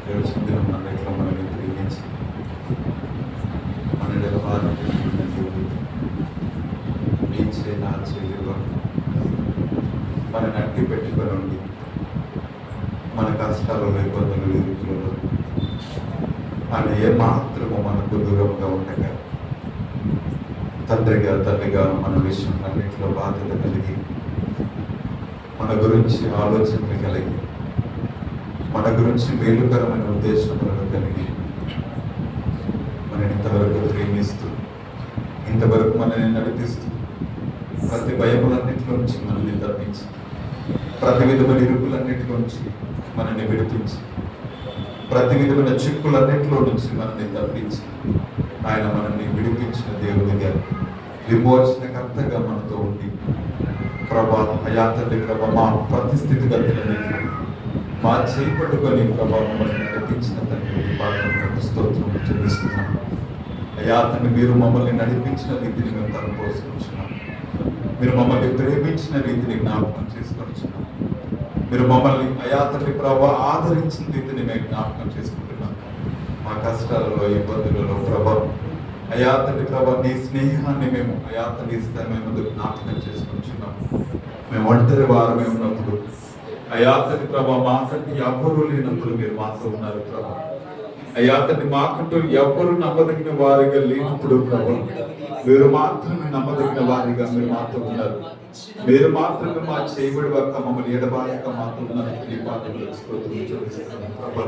దేవచంద్రం అన్నిట్లో మనల్ని ప్రేమించి మన వ్యవహారం ఏం చేయనా చేయలేవా మనని అడ్డు పెట్టుకొని ఉండి మన కష్టాలలో ఇబ్బందులు ఇరుకులలో ఆయన ఏమాత్రము మనకు దూరంగా ఉండగా తండ్రిగా తల్లిగా మన విషయం అన్నింటిలో బాధ్యత కలిగి మన గురించి ఆలోచనలు కలిగి మన గురించి మేలుకరమైన ఉద్దేశములను కలిగి మనని ఇంతవరకు ప్రేమిస్తూ ఇంతవరకు మనల్ని నడిపిస్తూ ప్రతి భయములన్నింటిలో నుంచి మనల్ని తప్పించి ప్రతి విధమైన ఇరుకులన్నింటిలో నుంచి మనల్ని విడిపించి ప్రతి విధమైన చిక్కులన్నింటిలో నుంచి మనల్ని తప్పించి ఆయన మనల్ని విడిపించిన దేవుడిగా విమోచనకర్తగా మనతో ఉండి ప్రభా అయా తండ్రి ప్రభా మా ప్రతి స్థితిగతులన్నింటిలో మా చేపట్టుకొని ప్రభావం మనల్ని నడిపించిన తండ్రి పాత్రకు స్తోత్రం చెల్లిస్తున్నాం. అయా తండ్రి మీరు మమ్మల్ని నడిపించిన రీతిని మేము తలపోసుకుంటున్నాం. మీరు మమ్మల్ని ప్రేమించిన రీతిని జ్ఞాపకం చేసుకొచ్చున్నాం. మీరు మమ్మల్ని అయా తండ్రి ప్రభా ఆదరించిన రీతిని మేము జ్ఞాపకం చేసుకుంటున్నాం. మా కష్టాలలో ఇబ్బందులలో ప్రభావం అయా తండ్రి ప్రభా నీ స్నేహాన్ని మేము అయా తండ్రి ఇస్తామేమో జ్ఞాపకం చేసుకుంటున్నాం. మేము ఒంటరి వారమే ఉన్నప్పుడు అయా తండ్రి ప్రభా మాకంటే ఎవ్వరూ లేనప్పుడు మీరు మాతో ఉన్నారు ప్రభా. అయా తండ్రి మాకంటూ ఎవ్వరు నమ్మదగిన వారిగా లేనప్పుడు ప్రభా మీరు మాత్రమే నమ్మదగిన వారిగా మీరు మాతో ఉన్నారు. మీరు మాత్రమే మా చేయబడి వక్క మమ్మల్ని ఎడబాయక మాతో ఉన్నారు. ప్రభా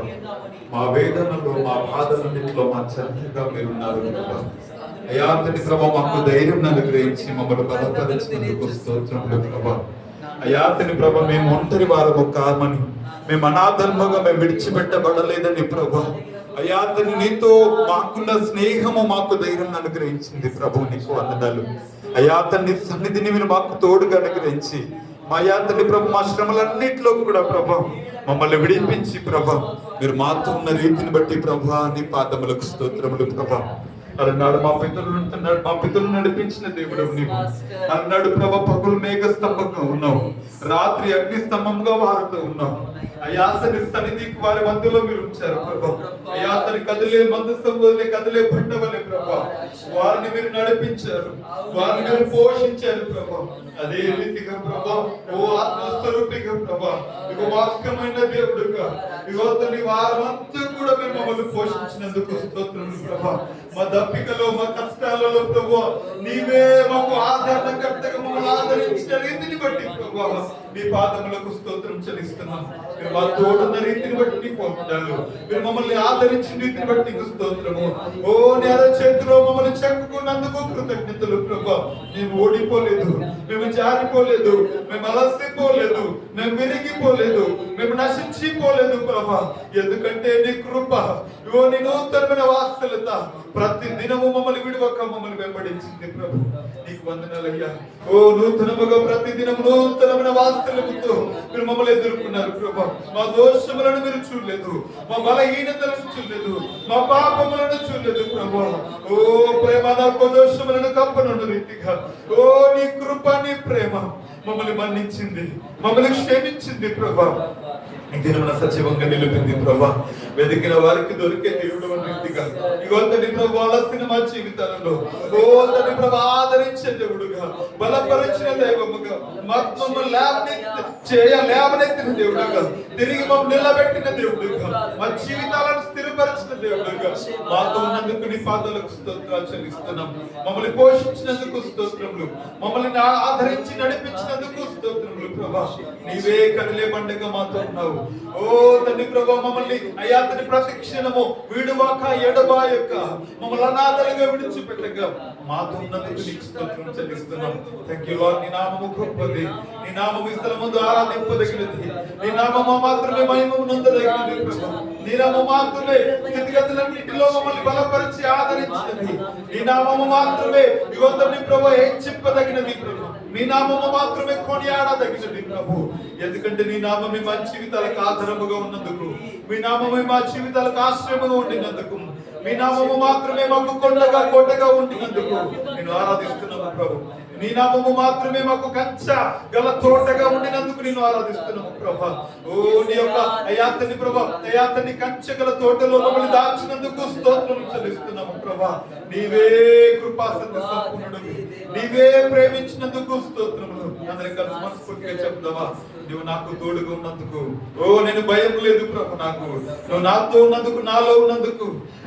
మా వేదనలో మా బాధలన్నింటిలో మా చర్యగా మీరు ఉన్నారు ప్రభా. అయా తండ్రి ప్రభా మాకు ధైర్యం అనుగ్రహించి మమ్మల్ని బలపరిచినందుకు స్తోత్రములు ప్రభా. అయా తండ్రి ప్రభా మేము ఒంటరి వారము కామని మేము అనాథల్మగా మేము విడిచిపెట్టబడలేదని ప్రభా. అయా తండ్రి నీతో మాకున్న స్నేహము మాకు ధైర్యం అనుగ్రహించింది ప్రభు. నీకు వందనాలు. అయా తండ్రి సన్నిధిని మీరు మాకు తోడుగా అనుగ్రహించి మా అయా తండ్రి ప్రభు మా శ్రమలన్నింటిలో కూడా ప్రభా మమ్మల్ని విడిపించి ప్రభా మీరు మాతో ఉన్న రీతిని బట్టి ప్రభా నీ పాదములకు స్తోత్రములు ప్రభా. అన్నాడు మా పితరులు నడిపించిన దేవుడు నీవు. అన్నాడు ప్రభా పగులు మేఘ స్తంభంగా ఉన్నావు, రాత్రి అగ్ని స్తంభంగా వారుతూ ఉన్నావు. అయాతని సన్నిధికి వారి మధ్యలో మీరు ఉంచారు ప్రభా. అయాతని కదిలే మందసం వదిలే కదిలే బండ వలె ప్రభా వారిని మీరు నడిపించారు, వారిని మీరు పోషించారు ప్రభా. అదే రీతిగా ప్రభా ఓ ఆత్మస్వరూపిగా ప్రభా ఇక వాక్యమైన దేవుడుగా యువతని వారంతా కూడా మేము మమ్మల్ని పోషించినందుకు స్తోత్రం ప్రభా. మా దప్పికలో మా కష్టాలలో ప్రభా నీవే మాకు ఆదరణకర్తగా మమ్మల్ని ఆదరించిన రీతిని బట్టి ప్రభా మీ పాదములకు స్తోత్రం చెల్లిస్తున్నాం. మీరు మా తోడున్న రీతిని బట్టి నీకు వందనాలు. మీరు మమ్మల్ని ఆదరించిన రీతిని బట్టి నీకు స్తోత్రము. ఓ నేర చేతిలో మమ్మల్ని చెక్కుకున్నందుకు కృతజ్ఞతలు ప్రభా. మేము ఓడిపోలేదు, మేము జారిపోలేదు, మేము అలసిపోలేదు, మేము విరిగిపోలేదు, మేము నశించిపోలేదు ప్రభా. ఎందుకంటే నీ కృప ఓ నీ నూతనమైన వాత్సల్యత ప్రతి దినము మమ్మల్ని విడువక మమ్మల్ని వెంబడించింది ప్రభు. నీకు వందనాలయ్యా. ఓ నూతనముగా ప్రతి దినము నూతనమైన వాత్సల్యముతో మీరు మమ్మల్ని ఎదుర్కొన్నారు ప్రభా. మా దోషములను మీరు చూడలేదు, మా బలహీనతలను చూడలేదు, మా పాపములను చూడలేదు ప్రభా. ఓ ప్రేమ నాకు దోషములను కప్పనున్న రీతిగా ఓ నీ కృప నీ ప్రేమ మమ్మల్ని మన్నించింది, మమ్మల్ని క్షమించింది ప్రభా. దినమున సజీవంగా నిలిపింది ప్రభా. వెతికిన వారికి దొరికే దేవుడు రీతిగా ఇగో తండ్రి ప్రభు అలసిన మా జీవితాలలో ఓ తండ్రి ప్రభు ఆదరించే దేవుడుగా బలపరిచిన దైవముగా మమ్మల్ని లేవనెత్తిన దేవుడుగా తిరిగి మమ్మల్ని నిలబెట్టిన దేవుడుగా మా జీవితాలను స్థిరపరిచిన దేవుడుగా మాతో ఉన్నందుకు నీ పాదాలకు స్తోత్రాలు చెల్లిస్తున్నాం. మమ్మల్ని పోషించినందుకు స్తోత్రములు, మమ్మల్ని ఆదరించి నడిపించినందుకు స్తోత్రములు ప్రభా. నీవే కదిలే బండగా మాతో ఉన్నావు. ఓ తండ్రి ప్రభా మమ్మల్ని అయా తండ్రి ప్రతి క్షణము వీడువాక ఎడబాయక మమ్మల్ని అనాథలుగా విడిచిపెట్టగా మాతో ఉన్నందుకు నీకు స్తోత్రం చెల్లిస్తున్నాం. Thank you lord. నీ నామము గొప్పది, నీ నామము ఈ స్థలమందు ఆరాధింపదగినది, నీ నామము మాత్రమే మహిమను నొందదగినది ప్రభా. నీ నామము మాత్రమే స్థితిగతులన్నిటిలో మమ్మల్ని బలపరిచి ఆదరించినది, నీ నామము మాత్రమే ఇగో తండ్రి ప్రభా హెచ్చింపదగినది ప్రభా. నీ నామము మాత్రమే కొనియాడదగినది ప్రభు. ఎందుకంటే నీ నామమే మా జీవితాలకు ఆధారముగా ఉన్నందుకు, మీ నామమే మా జీవితాలకు ఆశ్రయముగా ఉండినందుకు, మీ నామము మాత్రమే మాకు కొండగా కోటగా ఉండినందుకు నేను ఆరాధిస్తున్నాను ప్రభు. నీ నామము మాత్రమే మాకు కంచ గల తోటగా ఉండినందుకు నిన్ను ఆరాధిస్తున్నాము ప్రభా. ఓ నీ యొక్క అయాతని ప్రభా, అయాతని కంచె గల తోటలో మమ్మల్ని దాచినందుకు స్తోత్రం చెల్లిస్తున్నాము ప్రభా. నీవే కృపా సత్య సంపూర్ణుడు, నీవే ప్రేమించినందుకు స్తోత్రములు. అందరం కలిసి మనస్ఫూర్తిగా చెప్తావా? నువ్వు నాకు తోడుగా ఉన్నందుకు, ఓ నేను భయం లేదు ప్రభు, నాకు నువ్వు నాతో ఉన్నందుకు, నాలో ఉన్నందుకు,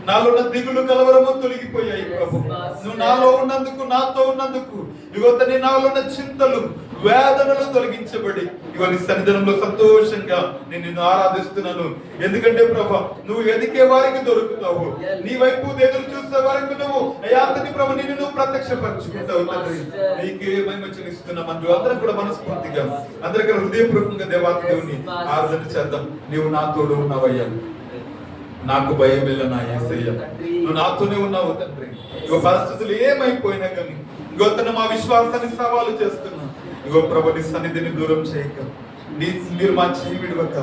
నాలో ఉన్న దిగులు కలవరము తొలగిపోయాయి ప్రభు. నువ్వు నాలో ఉన్నందుకు, నాతో ఉన్నందుకు, ఇవతని నాలో ఉన్న చింతలు, వేదనలు తొలగించబడి ఇవాళ సన్నిధానంలో సంతోషంగా నేను నిన్ను ఆరాధిస్తున్నాను. ఎందుకంటే ప్రభు నువ్వు వెతికే వారికి దొరుకుతావు, నీ వైపు ఎదురు చూసే వారికి నువ్వు అయాతని ప్రభు నిన్ను నువ్వు ప్రత్యక్షపరచుకుంటావు తండ్రి. నీకే మహిమ చెల్లిస్తున్నాం. అందరం కూడా మనస్ఫూర్తిగా అందరికీ హృదయపూర్వకంగా దేవాతి దేవుని ఆరాధన చేద్దాం. నీవు నా తోడు ఉన్నావయ్యా, నాకు భయం వెళ్ళ నా యేసయ్య, నువ్వు నాతోనే ఉన్నావు తండ్రి. ఇగో పరిస్థితులు ఏమైపోయినా కానీ ఇగో తన మా విశ్వాసాన్ని సవాలు చేస్తున్నా. ఇగో ప్రభు నీ సన్నిధిని దూరం చేయక, మీరు మా చేయి విడవక,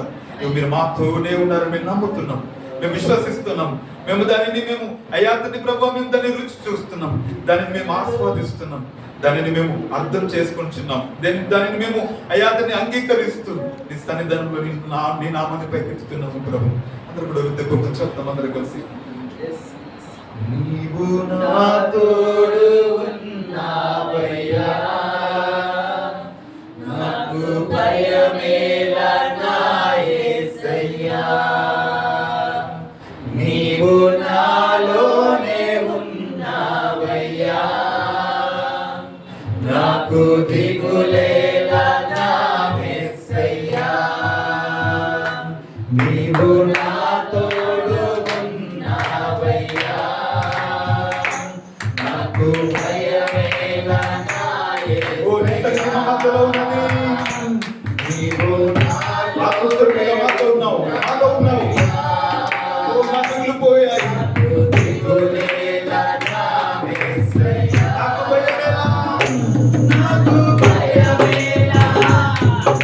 మీరు మాతోనే ఉన్నారు. మేము నమ్ముతున్నాం, మేము విశ్వసిస్తున్నాం, మేము దానిని మేము అయాతని ప్రభు మేము దాన్ని రుచి చూస్తున్నాం, దానిని మేము ఆస్వాదిస్తున్నాం, దానిని మేము అర్థం చేసుకుంటున్నాం, దానిని మేము అయాతని అంగీకరిస్తూ నీ సన్నిధానంలో నీ నామాన్ని పైకెత్తుతున్నాము ప్రభు. అందరూ కూడా వృద్ధి చెప్తాం అందరూ కలిసి. నీవు నా తోడు ఉన్నావయ్యా, నాకు భయమేలా నా యేసయ్యా, నీవు నాలోనే ఉన్నావయ్యా, నాకు దిగులేలా నా యేసయ్యా, నీవు నా తోడు ఉన్నావయ్యా, నాకు భయమేలా నా యేసయ్యా, నీవు నాతో ఉన్నావు, నాలో ఉన్నావు, నా మిగిలిపోయాయి, దిగులేలా నా యేసయ్యా, నాకు భయమేలా, నాకు భయమేలా,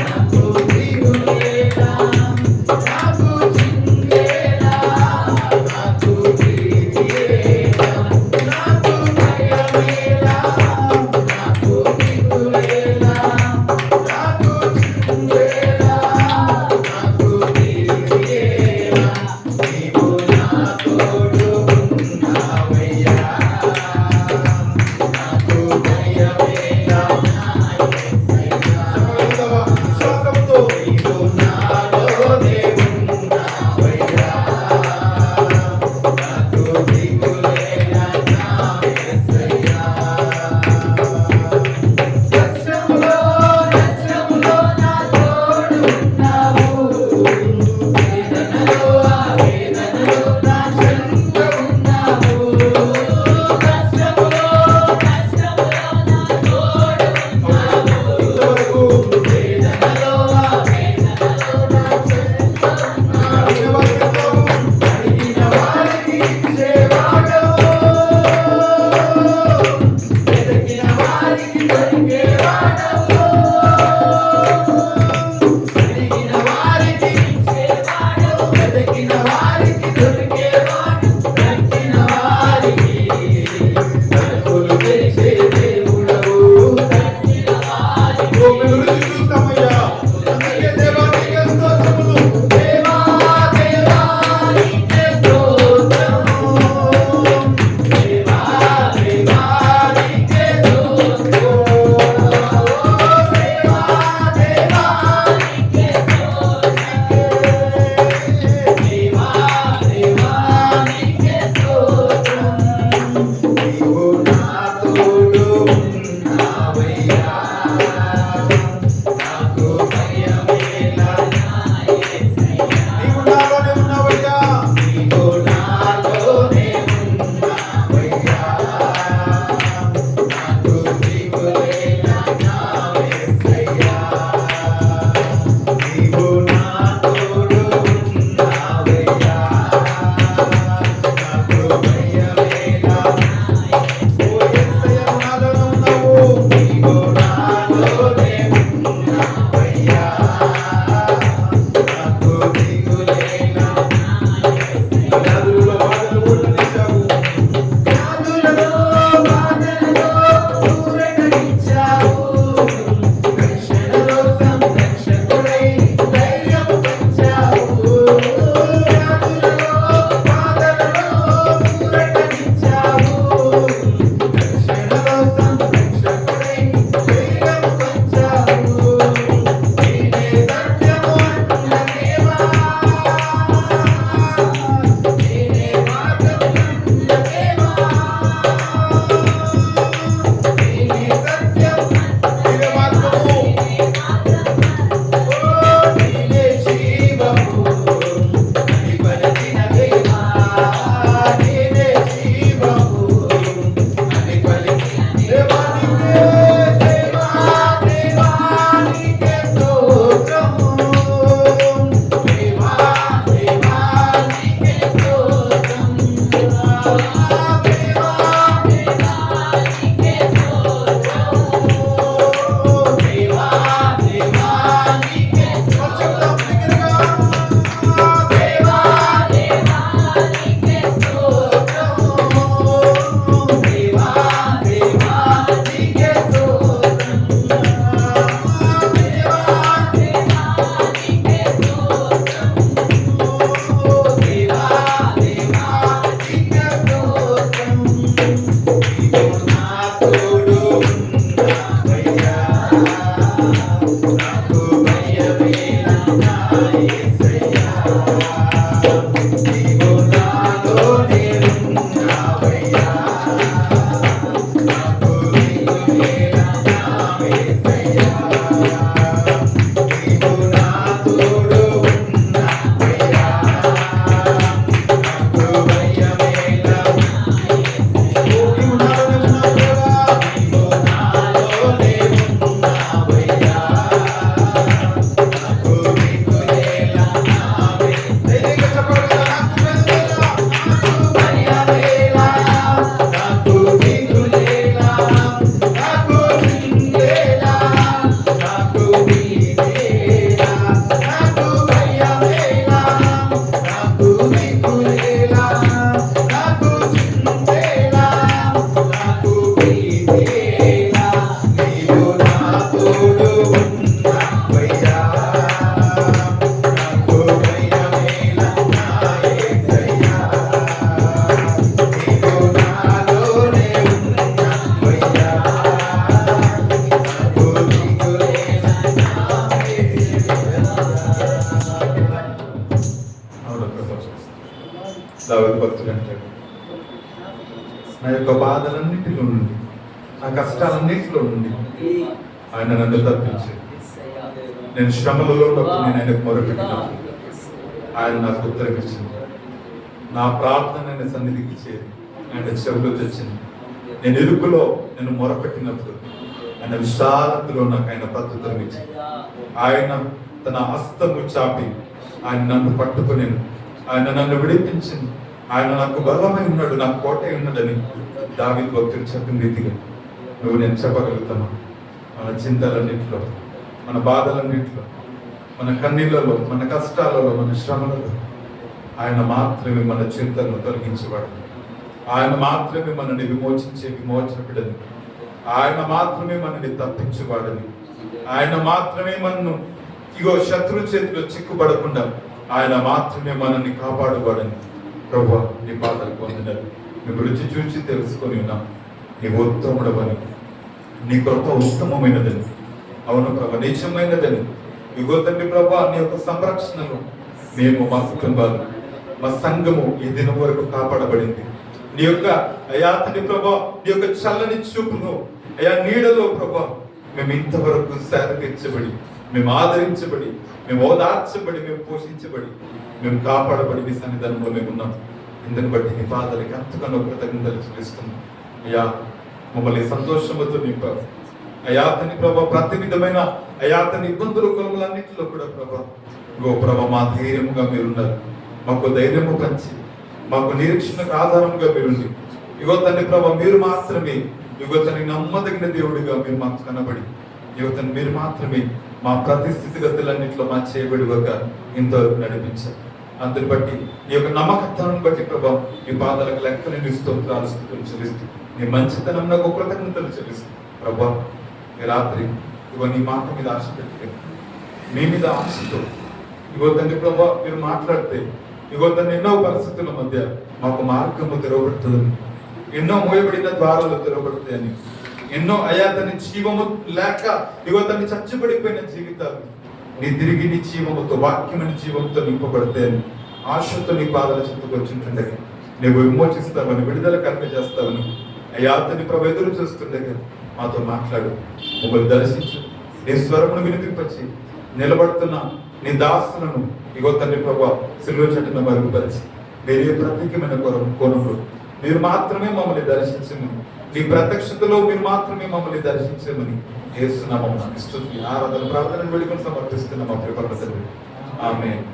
నాకు దిగులేలా, నాకు చిందేలా, నాకు భీతియేలా, నాకు భయమేలా, నాకు దిగులేలా, నాకు చిందేలా, నాకు భీతియేలా, నీవు నా తోడు ఉన్నావయ్యా, నాకు భయమేలా నా యేసయ్యా, విశ్వాసంతో నీవు నాలోనే ఉన్నావయ్యా, నాకు దిగులేలా నా యేసయ్యా, కష్టములో నష్టములో నా తోడు ఉన్నావు, వేదనలో ఆ వేదనలో నా చెంత ఉన్నావు, కష్టములో నష్టములో నా తోడు ఉన్నావు, ఇంతవరకు వేదనలో ఆ వేదనలో నా చెంత ఉన్నావు, అడిగిన వారికి ఇచ్చేవాడవు, వెతికిన వారికి దొరికేవాడవు, అడిగిన వారికి ఇచ్చేవాడవు, వెతికిన వారికి దొరికేవాడు, దక్కిన వారికి తలుపులు తెరిచే దేవుడవు, దక్కిన వారికి రుచి చూస్తామయ్యా. అందుకే దేవా నీకే స్తోత్రములు, దేవా దేవా నీకే స్తోత్రము, దేవా దేవా నీకే స్తోత్రము, దేవా దేవా నీకే స్తోత్రము, దేవా దేవా దావీదు భక్తుడు అంటాడు, నా యొక్క బాధలన్నింటిలో నుండి, నా కష్టాలన్నింటిలో నుండి ఆయన నన్ను తప్పించాడు. నేను శ్రమలలో ఉన్నప్పుడు నేను ఆయనకు మొరపెట్టినప్పుడు ఆయన నాకు ఉత్తరం ఇచ్చింది. నా ప్రార్థన ఆయన సన్నిధికి చేరి ఆయన చెవులు తెచ్చింది. నేను ఇరుకులో నేను మొరపెట్టినప్పుడు ఆయన విశాలతలో నాకు ఆయన ప్రత్యుత్తరం ఇచ్చింది. ఆయన తన హస్తము చాపి ఆయన నన్ను పట్టుకుని ఆయన నన్ను విడిపించింది. ఆయన నాకు బలమై ఉన్నాడు, నాకు కోటై ఉన్నాడని దావీదు భక్తుడు చెప్పిన రీతిగా నువ్వు నేను చెప్పగలుగుతాను. మన చింతలన్నింటిలో, మన బాధలన్నింటిలో, మన కన్నీళ్ళలో, మన కష్టాలలో, మన శ్రమలలో ఆయన మాత్రమే మన చింతలను తొలగించేవాడు. ఆయన మాత్రమే మనల్ని విమోచించే విమోచకుడని, ఆయన మాత్రమే మనల్ని తప్పించేవాడని, ఆయన మాత్రమే మనను ఇగో శత్రు చేతిలో చిక్కుపడకుండా ఆయన మాత్రమే మనల్ని కాపాడువాడని ప్రభువా నీ పాదాలు పొందినారు. నువ్వు రుచి చూసి తెలుసుకొని ఉన్నాం నీవు ఉత్తముడవని, నీ కృప ఉత్తమమైనదని. అవును ప్రభా, నిజమైనదని. ఇగో తండ్రి ప్రభా, నీ యొక్క సంరక్షణలో మేము, మా కుటుంబాలు, మా సంఘము ఈ దినం వరకు కాపాడబడింది. నీ యొక్క అయా తండ్రి ప్రభా, నీ యొక్క చల్లని చూపులో అయా నీడలో ప్రభా మేము ఇంతవరకు సేదతీర్చబడి, మేము ఆదరించబడి, మేము ఓదార్చబడి, మేము పోషించబడి, మేము కాపాడబడి నీ సన్నిధానంలో మేము ఉన్నాం. ఇందుని బట్టి నీ పాదాలకి ఎంతగానో కృతజ్ఞతలు చెల్లిస్తున్నాం. అయ్యా మమ్మల్ని సంతోషంతో నింపారు. అయాతని ప్రభా, ప్రతి విధమైన అయాతని ఇబ్బందులు కొలములన్నింటిలో కూడా ప్రభా గో ప్రభా మా ధైర్యముగా మీరున్నారు. మాకు ధైర్యము పంచి, మాకు నిరీక్షణకు ఆధారంగా మీరుండి, యువతని ప్రభా మీరు మాత్రమే యువతని నమ్మదగిన దేవుడిగా మీరు మాకు కనబడి, యువతని మీరు మాత్రమే మా ప్రతి స్థితిగతులన్నింటిలో మా చేయబడిగా ఇంతవరకు నడిపించారు. అందుని బట్టి ఈ యొక్క నమ్మకత్వాన్ని బట్టి ప్రభా ఈ పాదాలకు లెక్కలేని స్తోత్రాలు చెల్లిస్తూ నీ మంచితనం నాకు కృతజ్ఞతలు చెల్లిస్తూ ప్రభా ఈ రాత్రి ఇగో నీ మాట మీద ఆశ పెట్టి, మీ మీద ఆశతో ఇగో తండ్రి ప్రభా మీరు మాట్లాడితే ఇగో తను ఎన్నో పరిస్థితుల మధ్య మాకు మార్గము తెరవబడుతుందని, ఎన్నో మోయబడిన ద్వారాలు తెరవబడతాయని, ఎన్నో అయా తన జీవము లేక ఇగో తను చచ్చిపడిపోయిన జీవితాలు నీ తిరిగి నీ జీవముతో, వాక్యమైన జీవంతో నింపబడతాయని ఆశతో నీ పాదాల చెంతకు వచ్చింటుండగా నువ్వు విమోచిస్తావని, విడుదల కర్మ చేస్తావని అయ్యా తని ప్రభు ఎదురు చూస్తుండగా మాతో మాట్లాడు, మమ్మల్ని దర్శించు, నీ స్వరమును వినిపించి నిలబడుతున్న నీ దాసులను ఇగో తండ్రి ప్రభా సిలువ చెట్టును మరుగుపరిచి వేరే ప్రత్యేకమైన కోణంలో మీరు మాత్రమే మమ్మల్ని దర్శించమని, నీ ప్రత్యక్షతలో మీరు మాత్రమే మమ్మల్ని దర్శించమని యేసునామమున స్తుతి ఆరాధన ప్రార్థన వేడుకను సమర్పిస్తున్నాం. మా ప్రియ పరమ తండ్రి, ఆమేన్.